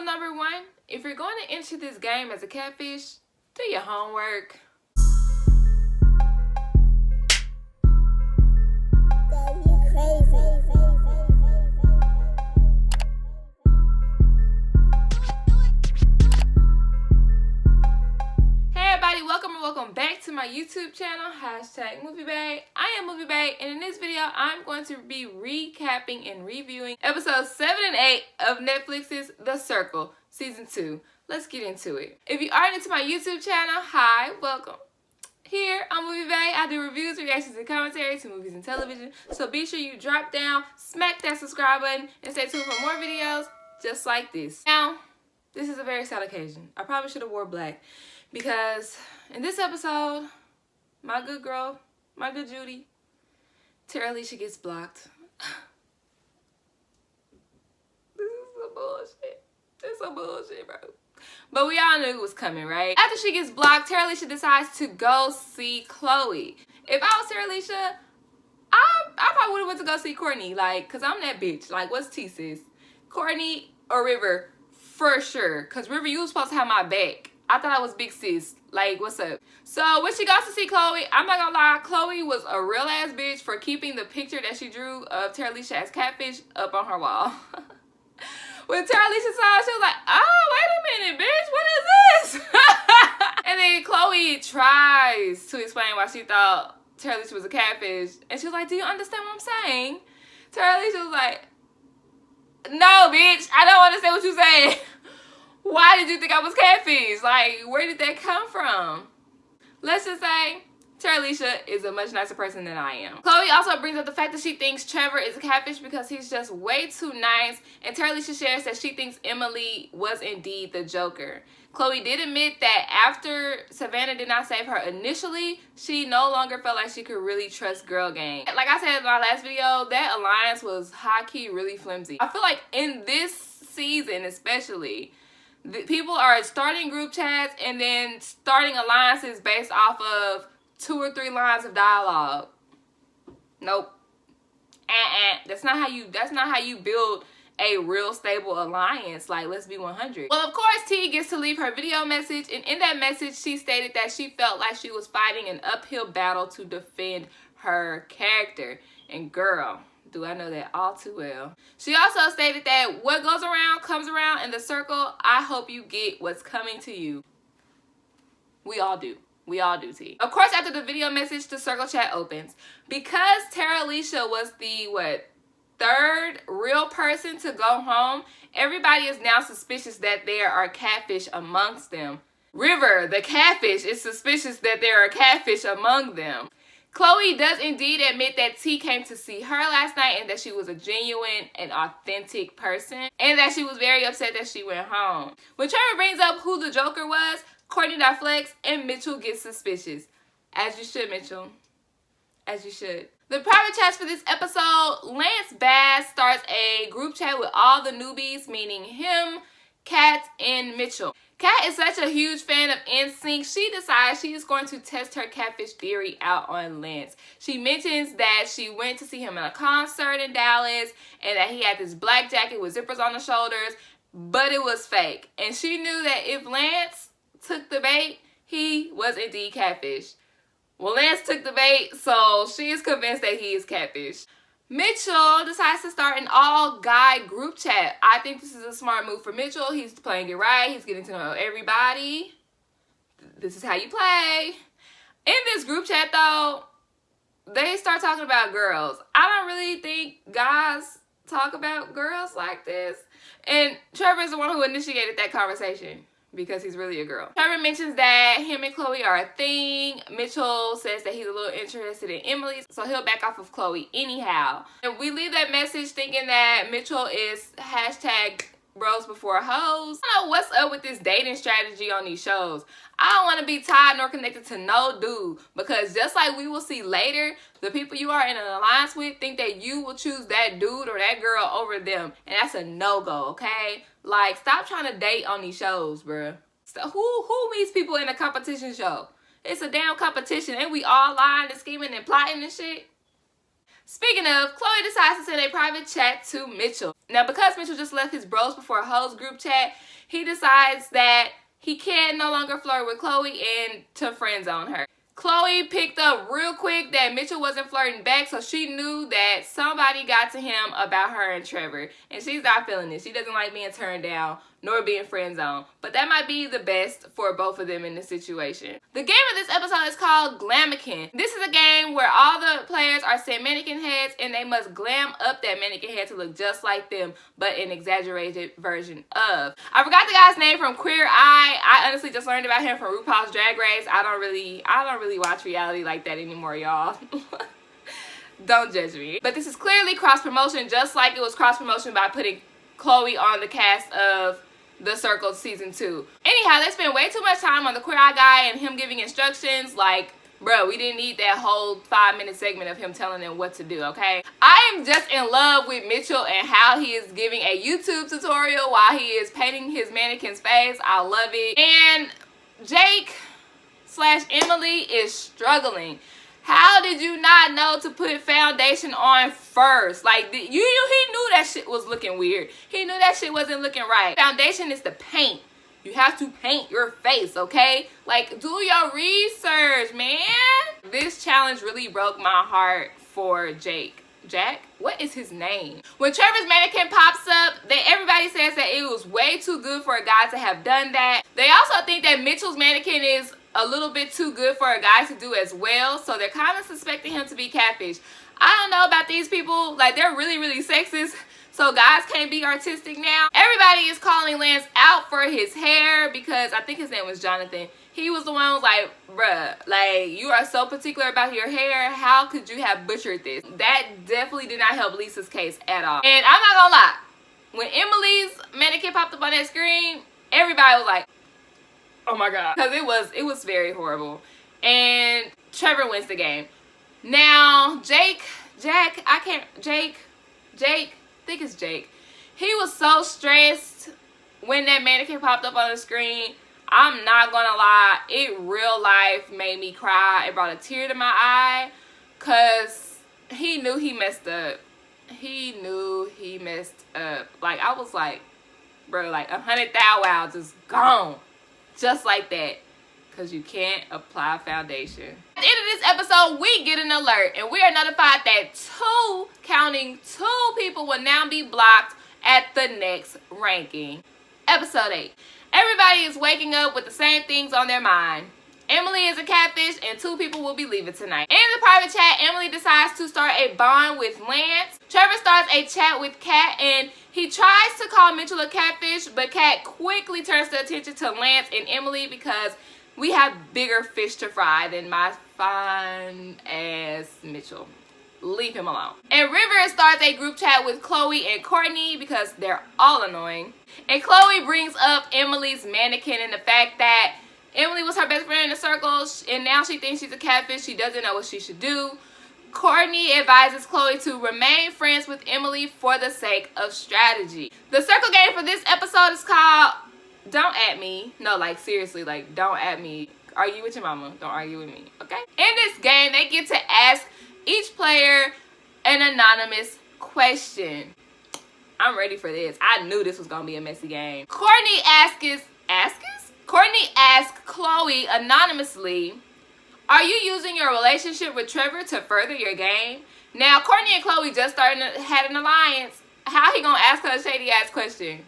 number one, if you're going to enter this game as a catfish, do your homework. Welcome back to my YouTube channel, #Movie Bae. I am Movie Bae, and in this video, I'm going to be recapping and reviewing episodes 7 and 8 of Netflix's The Circle, Season 2. Let's get into it. If you are new to my YouTube channel, hi, welcome. Here on Movie Bae, I do reviews, reactions, and commentary to movies and television, so be sure you drop down, smack that subscribe button, and stay tuned for more videos just like this. Now, this is a very sad occasion. I probably should have wore black, because in this episode, my good girl, my good Judy, Alicia gets blocked. This is some bullshit. This is some bullshit, bro. But we all knew it was coming, right? After she gets blocked, Alicia decides to go see Chloe. If I was Alicia, I probably would have went to go see Courtney, like, cause I'm that bitch. Like, what's T, sis? Courtney or River, for sure. Cause River, you was supposed to have my back. I thought I was big sis. Like, what's up? So when she goes to see Chloe, I'm not gonna lie, Chloe was a real ass bitch for keeping the picture that she drew of Alicia as catfish up on her wall. When Alicia saw it, she was like, oh, wait a minute, bitch, what is this? And then Chloe tries to explain why she thought Alicia was a catfish. And she was like, do you understand what I'm saying? Alicia was like, no, bitch, I don't understand what you're saying. Why did you think I was catfish? Like, where did that come from? Let's just say Alicia is a much nicer person than I am. Chloe also brings up the fact that she thinks Trevor is a catfish because he's just way too nice. And Alicia shares that she thinks Emily was indeed the Joker. Chloe did admit that after Savannah did not save her initially, she no longer felt like she could really trust Girl Gang. Like I said in my last video, that alliance was high-key really flimsy. I feel like in this season especially, people are starting group chats and then starting alliances based off of 2 or 3 lines of dialogue. Nope. That's not how you build a real stable alliance. Like, let's be 100. Well, of course, T gets to leave her video message, and in that message, she stated that she felt like she was fighting an uphill battle to defend her character. And girl, do I know that all too well. She also stated that what goes around comes around in the circle. I hope you get what's coming to you. We all do. We all do, T. Of course, after the video message, the circle chat opens. Because Alicia was the, 3rd real person to go home, everybody is now suspicious that there are catfish amongst them. River, the catfish, is suspicious that there are catfish among them. Chloe does indeed admit that T came to see her last night and that she was a genuine and authentic person and that she was very upset that she went home. When Trevor brings up who the Joker was, Courtney flex and Mitchell gets suspicious. As you should, Mitchell. As you should. The private chats for this episode, Lance Bass starts a group chat with all the newbies, meaning him, Kat, and Mitchell. Kat is such a huge fan of NSYNC, she decides she is going to test her catfish theory out on Lance. She mentions that she went to see him at a concert in Dallas and that he had this black jacket with zippers on the shoulders, but it was fake. And she knew that if Lance took the bait, he was indeed catfish. Well, Lance took the bait, so she is convinced that he is catfish. Mitchell decides to start an all-guy group chat. I think this is a smart move for Mitchell. He's playing it right. He's getting to know everybody. This is how you play. In this group chat, though, they start talking about girls. I don't really think guys talk about girls like this. And Trevor is the one who initiated that conversation, because he's really a girl. Trevor mentions that him and Chloe are a thing. Mitchell says that he's a little interested in Emily, so he'll back off of Chloe anyhow. And we leave that message thinking that Mitchell is #bros before hoes. I don't know what's up with this dating strategy on these shows. I don't want to be tied nor connected to no dude, because just like we will see later, the people you are in an alliance with think that you will choose that dude or that girl over them, and that's a no-go, okay? Like, stop trying to date on these shows, bruh. So who meets people in a competition show? It's a damn competition. Ain't we all lying and scheming and plotting and shit? Speaking of, Chloe decides to send a private chat to Mitchell. Now, because Mitchell just left his bros before hoes group chat, he decides that he can no longer flirt with Chloe and to friend zone her. Chloe picked up real quick that Mitchell wasn't flirting back, so she knew that somebody got to him about her and Trevor. And she's not feeling it. She doesn't like being turned down nor being friend zoned. But that might be the best for both of them in this situation. The game of this episode is called Glamakin. This is a game where all the players are sent mannequin heads and they must glam up that mannequin head to look just like them, but an exaggerated version of. I forgot the guy's name from Queer Eye. I honestly just learned about him from RuPaul's Drag Race. I don't really watch reality like that anymore, y'all. Don't judge me. But this is clearly cross promotion, just like it was cross promotion by putting Chloe on the cast of The Circle season 2. Anyhow, they spent way too much time on the Queer Eye guy and him giving instructions. Like, bro, we didn't need that whole 5-minute segment of him telling them what to do, okay? I am just in love with Mitchell and how he is giving a YouTube tutorial while he is painting his mannequin's face. I love it. And Jake/Emily is struggling. How did you not know to put foundation on first? Like, he knew that shit was looking weird. He knew that shit wasn't looking right. Foundation is the paint. You have to paint your face, okay? Like, do your research, man. This challenge really broke my heart for Jake. Jack? What is his name? When Trevor's mannequin pops up, everybody says that it was way too good for a guy to have done that. They also think that Mitchell's mannequin is a little bit too good for a guy to do as well, so they're kind of suspecting him to be catfish. I don't know about these people. Like, they're really, really sexist, so guys can't be artistic now. Everybody is calling Lance out for his hair because I think his name was Jonathan. He was the one who was like, bruh, like, you are so particular about your hair. How could you have butchered this? That definitely did not help Lisa's case at all. And I'm not gonna lie, when Emily's mannequin popped up on that screen, everybody was like, oh my God. Because it was very horrible. And Trevor wins the game. Now, Jake, I think it's Jake. He was so stressed when that mannequin popped up on the screen. I'm not gonna lie, it real life made me cry. It brought a tear to my eye because he knew he messed up. He knew he messed up. Like, I was like, bro, like 100 thou wow just gone. Just like that. Because you can't apply foundation. At the end of this episode, we get an alert. And we are notified that counting two people will now be blocked at the next ranking. Episode 8. Everybody is waking up with the same things on their mind. Emily is a catfish and 2 people will be leaving tonight. In the private chat, Emily decides to start a bond with Lance. Trevor starts a chat with Kat and he tries to call Mitchell a catfish, but Kat quickly turns the attention to Lance and Emily because we have bigger fish to fry than my fine ass Mitchell. Leave him alone. And River starts a group chat with Chloe and Courtney because they're all annoying. And Chloe brings up Emily's mannequin and the fact that Emily was her best friend in the circle and now she thinks she's a catfish. She doesn't know what she should do. Courtney advises Chloe to remain friends with Emily for the sake of strategy. The circle game for this episode is called Don't At Me. No, like seriously, like don't at me. Argue with your mama. Don't argue with me, okay? In this game, they get to ask each player an anonymous question. I'm ready for this. I knew this was gonna be a messy game. Courtney asks Chloe anonymously, are you using your relationship with Trevor to further your game? Now, Courtney and Chloe just had an alliance. How he gonna ask her a shady ass question?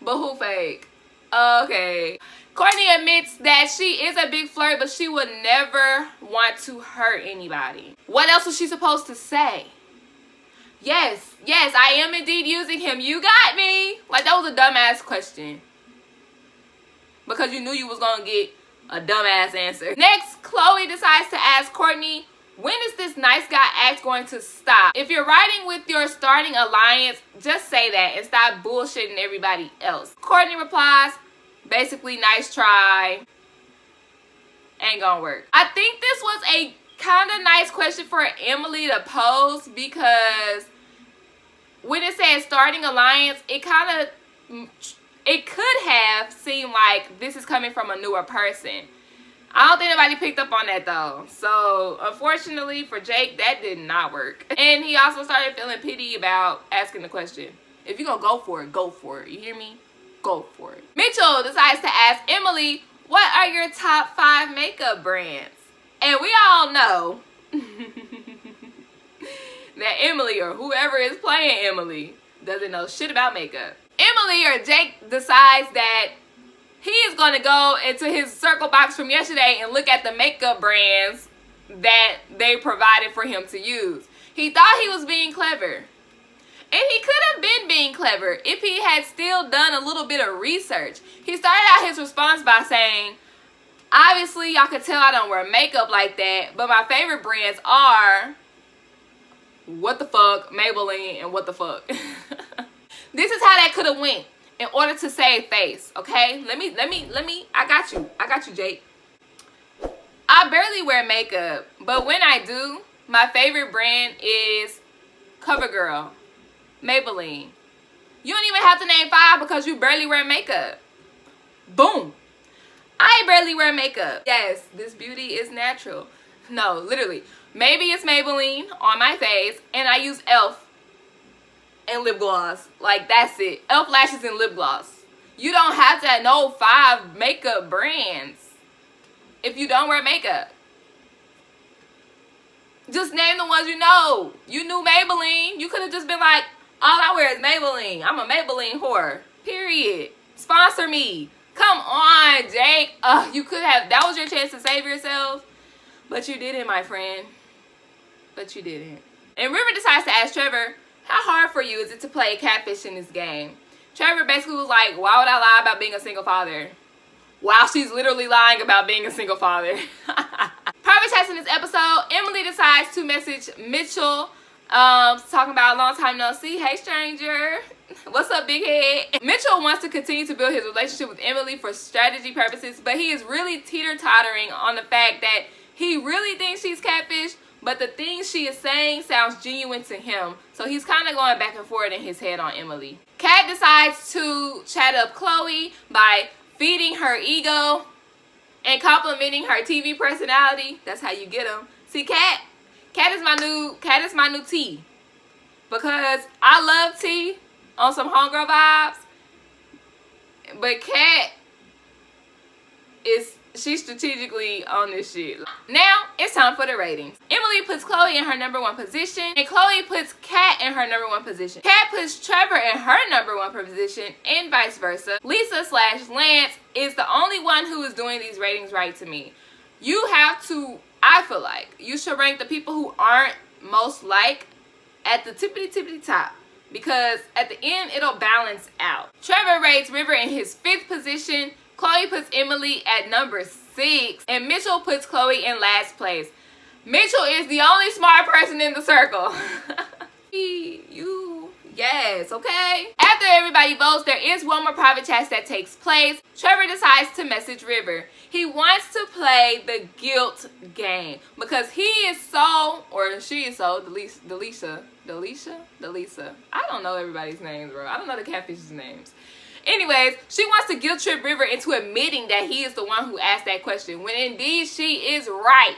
But who fake? Okay. Courtney admits that she is a big flirt, but she would never want to hurt anybody. What else was she supposed to say? Yes, I am indeed using him. You got me. Like, that was a dumbass question. Because you knew you was going to get a dumbass answer. Next, Chloe decides to ask Courtney, when is this nice guy act going to stop? If you're riding with your starting alliance, just say that and stop bullshitting everybody else. Courtney replies, basically, nice try. Ain't gonna work. I think this was a kind of nice question for Emily to pose because when it said starting alliance, it could have seemed like this is coming from a newer person. I don't think nobody picked up on that though. So unfortunately for Jake, that did not work. And he also started feeling pity about asking the question. If you're gonna go for it, go for it. You hear me? Go for it. Mitchell decides to ask Emily, what are your top 5 makeup brands? And we all know that Emily, or whoever is playing Emily, doesn't know shit about makeup. Emily or Jake decides that he is going to go into his circle box from yesterday and look at the makeup brands that they provided for him to use. He thought he was being clever. And he could have been being clever if he had still done a little bit of research. He started out his response by saying, obviously, y'all can tell I don't wear makeup like that, but my favorite brands are what the fuck, Maybelline, and what the fuck. This is how that could have went in order to save face, okay? Let me, I got you, Jake. I barely wear makeup, but when I do, my favorite brand is CoverGirl, Maybelline. You don't even have to name 5 because you barely wear makeup. Boom. I barely wear makeup. Yes, this beauty is natural. No, literally. Maybe it's Maybelline on my face, and I use e.l.f. and lip gloss. Like, that's it. e.l.f. lashes and lip gloss. You don't have to know 5 makeup brands if you don't wear makeup. Just name the ones you know. You knew Maybelline. You could have just been like, all I wear is Maybelline. I'm a Maybelline whore. Period. Sponsor me. Come on, Jake. You could have. That was your chance to save yourself. But you didn't, my friend. But you didn't. And River decides to ask Trevor, how hard for you is it to play catfish in this game? Trevor basically was like, why would I lie about being a single father? While she's literally lying about being a single father. Private chats in this episode, Emily decides to message Mitchell, talking about a long time no see. Hey, stranger. What's up, big head? Mitchell wants to continue to build his relationship with Emily for strategy purposes, but he is really teeter-tottering on the fact that he really thinks she's catfish, but the things she is saying sounds genuine to him. So he's kind of going back and forth in his head on Emily. Kat decides to chat up Chloe by feeding her ego and complimenting her TV personality. That's how you get them. See, Kat is my new T. Because I love T on some homegirl vibes. But Kat she's strategically on this shit. Now, it's time for the ratings. Emily puts Chloe in her #1 position, and Chloe puts Kat in her #1 position. Kat puts Trevor in her #1 position, and vice versa. Lisa/Lance is the only one who is doing these ratings right to me. You have to, I feel like, you should rank the people who aren't most like at the tippity top. Because at the end, it'll balance out. Trevor rates River in his 5th position. Chloe puts Emily at #6, and Mitchell puts Chloe in last place. Mitchell is the only smart person in the circle. Yes, okay? After everybody votes, there is one more private chat that takes place. Trevor decides to message River. He wants to play the guilt game because he is so, or she is so, Alicia. I don't know everybody's names, bro. I don't know the catfish's names. Anyways, she wants to guilt trip River into admitting that he is the one who asked that question, when indeed she is right.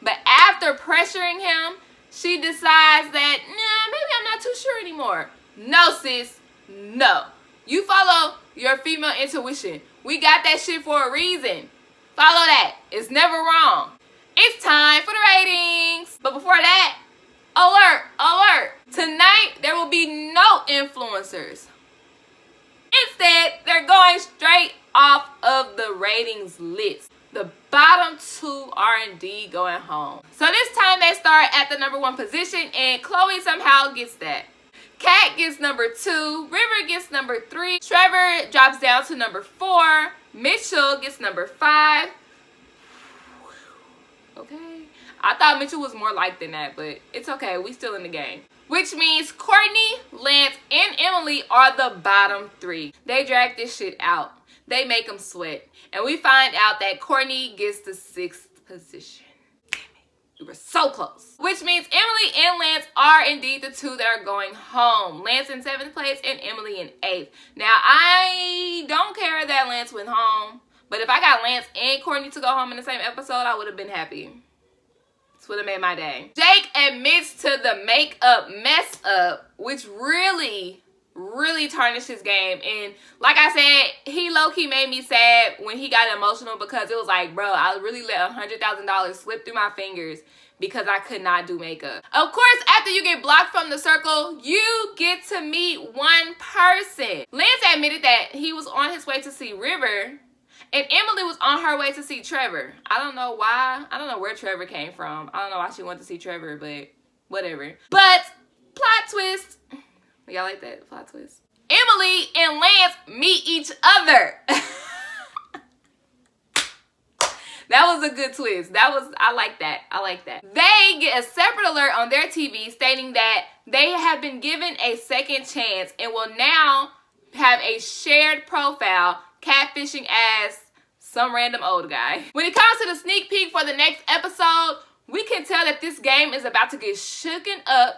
But after pressuring him, she decides that, nah, maybe I'm not too sure anymore. No, sis. No. You follow your female intuition. We got that shit for a reason. Follow that. It's never wrong. It's time for the ratings. But before that, alert. Tonight, there will be no influencers. Instead, they're going straight off of the ratings list. The bottom 2 are indeed going home. So this time they start at the #1 position, and Chloe somehow gets that. Kat gets #2, River gets #3, Trevor drops down to #4, Mitchell gets #5. Okay. I thought Mitchell was more liked than that, but it's okay. We still in the game. Which means Courtney, Lance, and Emily are the bottom 3. They drag this shit out. They make them sweat. And we find out that Courtney gets the 6th position. Damn it. We were so close. Which means Emily and Lance are indeed the 2 that are going home. Lance in 7th place and Emily in 8th. Now, I don't care that Lance went home, But if I got Lance and Courtney to go home in the same episode, I would have been happy. This would have made my day. Jake admits to the makeup mess up, which really tarnished his game. And like I said, he low-key made me sad when he got emotional, because it was like, bro, I really let $100,000 slip through my fingers because I could not do makeup. Of course, after you get blocked from the circle, you get to meet one person. Lance admitted that he was on his way to see River, and Emily was on her way to see Trevor. I don't know why. I don't know where Trevor came from. I don't know why she wanted to see Trevor, but whatever. But plot twist. Y'all like that plot twist? Emily and Lance meet each other. That was a good twist. I like that. I like that. They get a separate alert on their TV stating that they have been given a second chance and will now have a shared profile catfishing as some random old guy. When it comes to the sneak peek for the next episode, we can tell that this game is about to get shaken up.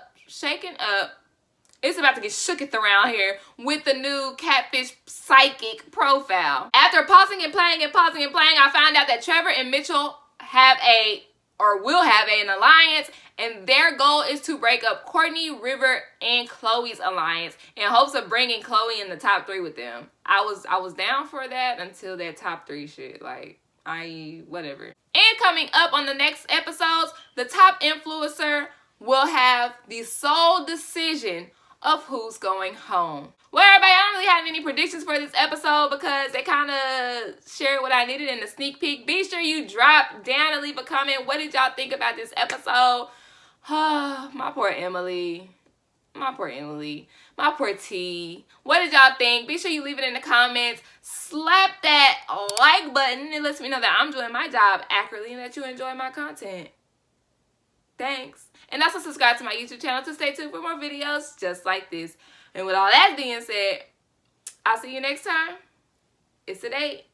It's about to get shooketh around here with the new catfish psychic profile. After pausing and playing, I found out that Trevor and Mitchell will have an alliance, and their goal is to break up Courtney, River, and Chloe's alliance in hopes of bringing Chloe in the top 3 with them. I was down for that until that top 3 shit. Like, whatever. And coming up on the next episodes, the top influencer will have the sole decision of who's going home. Well, everybody, I don't really have any predictions for this episode because they kind of shared what I needed in the sneak peek. Be sure you drop down and leave a comment. What did y'all think about this episode? My poor Emily. My poor Emily. My poor T. What did y'all think? Be sure you leave it in the comments. Slap that like button. It lets me know that I'm doing my job accurately and that you enjoy my content. Thanks. And also subscribe to my YouTube channel to stay tuned for more videos just like this. And with all that being said, I'll see you next time. It's a date.